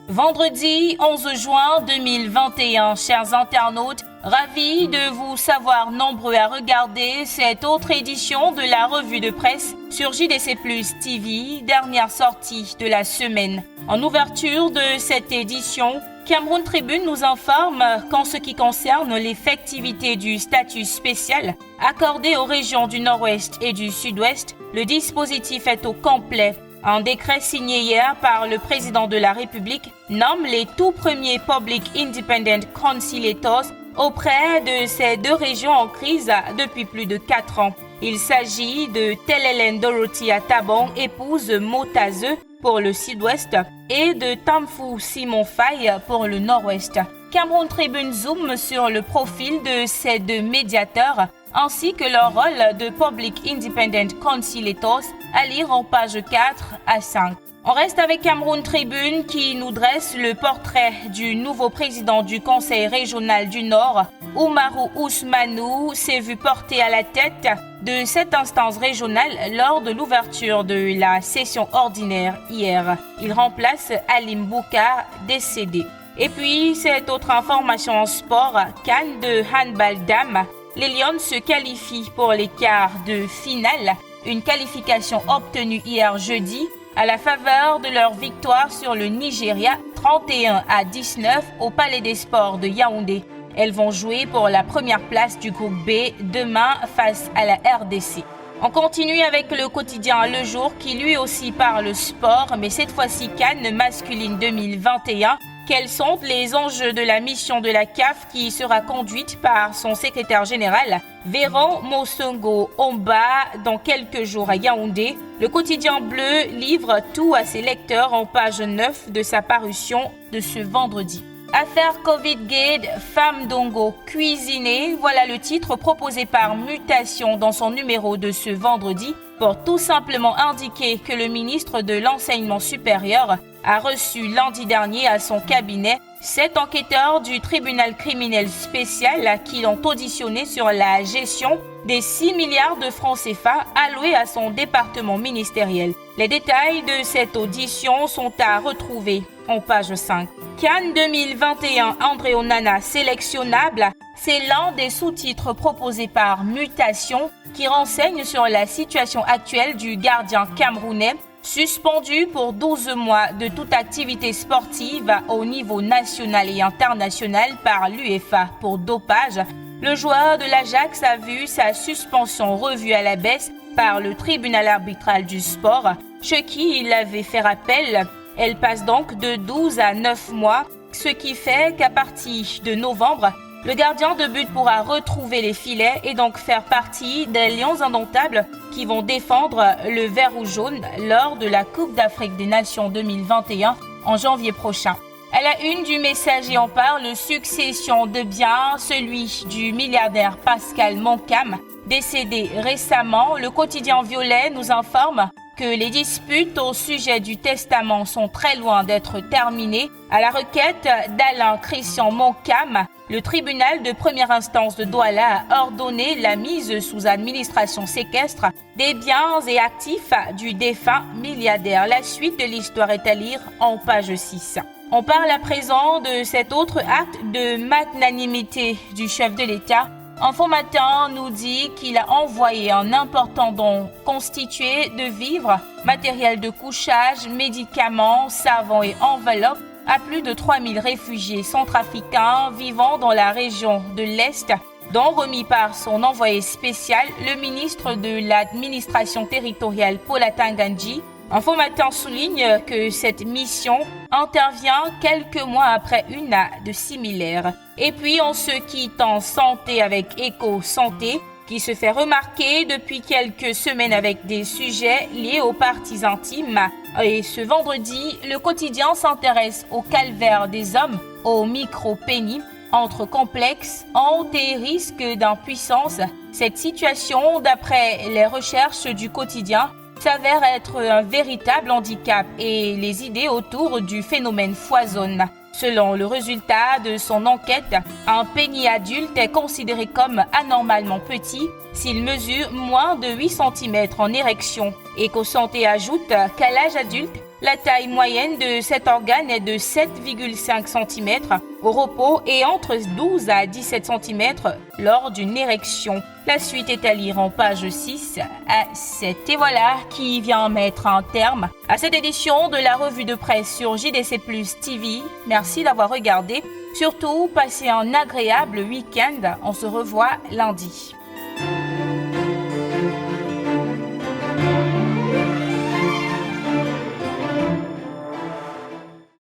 Vendredi 11 juin 2021, chers internautes, ravis de vous savoir nombreux à regarder cette autre édition de la revue de presse sur JDC Plus TV, dernière sortie de la semaine. En ouverture de cette édition, Cameroun Tribune nous informe qu'en ce qui concerne l'effectivité du statut spécial accordé aux régions du Nord-Ouest et du Sud-Ouest, le dispositif est au complet. Un décret signé hier par le président de la République nomme les tout premiers Public Independent Conciliators auprès de ces deux régions en crise depuis plus de 4 ans. Il s'agit de Telelen Dorothy Tabong, épouse Motaze pour le Sud-Ouest, et de Tamfou Simon Faye pour le Nord-Ouest. Cameroun Tribune zoome sur le profil de ces deux médiateurs ainsi que leur rôle de Public Independent Conciliators à lire en pages 4 à 5. On reste avec Cameroun Tribune qui nous dresse le portrait du nouveau président du Conseil régional du Nord. Oumarou Ousmanou s'est vu porter à la tête de cette instance régionale lors de l'ouverture de la session ordinaire hier. Il remplace Alim Bouka, décédé. Et puis, cette autre information en sport, CAN de handball dames. Les Lions se qualifient pour les quarts de finale, une qualification obtenue hier jeudi à la faveur de leur victoire sur le Nigeria 31-19 au Palais des Sports de Yaoundé. Elles vont jouer pour la première place du groupe B demain face à la RDC. On continue avec le quotidien Le Jour qui lui aussi parle sport, mais cette fois-ci CAN masculine 2021. Quels sont les enjeux de la mission de la CAF qui sera conduite par son secrétaire général Véran Mosongo Omba dans quelques jours à Yaoundé? Le quotidien bleu livre tout à ses lecteurs en page 9 de sa parution de ce vendredi. Affaire Covid-Gate, femme Dongo cuisinée, voilà le titre proposé par Mutation dans son numéro de ce vendredi pour tout simplement indiquer que le ministre de l'Enseignement supérieur a reçu lundi dernier à son cabinet 7 enquêteurs du tribunal criminel spécial qui l'ont auditionné sur la gestion des 6 milliards de francs CFA alloués à son département ministériel. Les détails de cette audition sont à retrouver en page 5. CAN 2021, André Onana sélectionnable, c'est l'un des sous-titres proposés par Mutation qui renseigne sur la situation actuelle du gardien camerounais suspendu pour 12 mois de toute activité sportive au niveau national et international par l'UEFA pour dopage. Le joueur de l'Ajax a vu sa suspension revue à la baisse par le tribunal arbitral du sport, chez qui il avait fait appel. Elle passe donc de 12 à 9 mois, ce qui fait qu'à partir de novembre, le gardien de but pourra retrouver les filets et donc faire partie des Lions indomptables qui vont défendre le vert ou jaune lors de la Coupe d'Afrique des Nations 2021 en janvier prochain. À la une du Messager en parle, succession de biens, celui du milliardaire Pascal Moncam, décédé récemment. Le quotidien Violet nous informe que les disputes au sujet du testament sont très loin d'être terminées. À la requête d'Alain Christian Moncam, le tribunal de première instance de Douala a ordonné la mise sous administration séquestre des biens et actifs du défunt milliardaire. La suite de l'histoire est à lire en page 6. On parle à présent de cet autre acte de magnanimité du chef de l'État. Info Matin nous dit qu'il a envoyé un important don constitué de vivres, matériel de couchage, médicaments, savons et enveloppes à plus de 3000 réfugiés centrafricains vivant dans la région de l'Est, dont remis par son envoyé spécial, le ministre de l'administration territoriale Paula Tanganji. Info Matin souligne que cette mission intervient quelques mois après une de similaire. Et puis on se quitte en santé avec Eco Santé qui se fait remarquer depuis quelques semaines avec des sujets liés aux parties intimes. Et ce vendredi, le quotidien s'intéresse au calvaire des hommes, au micro-pénis, entre complexe, honte et risque d'impuissance. Cette situation, d'après les recherches du quotidien, s'avère être un véritable handicap et les idées autour du phénomène foisonnent. Selon le résultat de son enquête, un pénis adulte est considéré comme anormalement petit s'il mesure moins de 8 cm en érection. EcoSanté ajoute qu'à l'âge adulte, La taille moyenne de cet organe est de 7,5 cm au repos et entre 12 à 17 cm lors d'une érection. La suite est à lire en page 6 à 7. Et voilà qui vient mettre un terme à cette édition de la revue de presse sur JDC Plus TV. Merci d'avoir regardé. Surtout, passez un agréable week-end. On se revoit lundi.